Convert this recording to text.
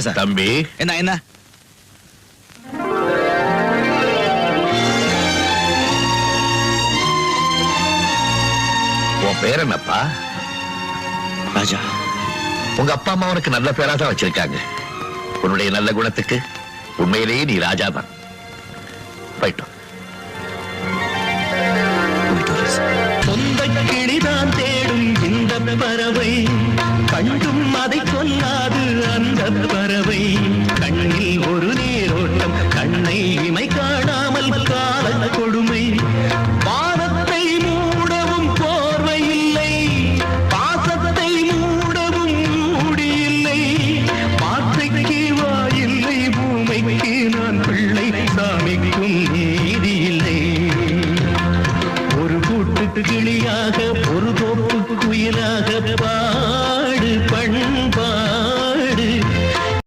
Sir. தம்பி, என்ன என்ன? உன் பேர் என்னப்பா? ராஜா. உங்க அப்பா அம்மா உனக்கு நல்ல பேரா தான் வச்சிருக்காங்க. உன்னுடைய நல்ல குணத்துக்கு உண்மையிலேயே நீ ராஜா தான். போயிட்டோம். போயிட்டு வரேன் சார்.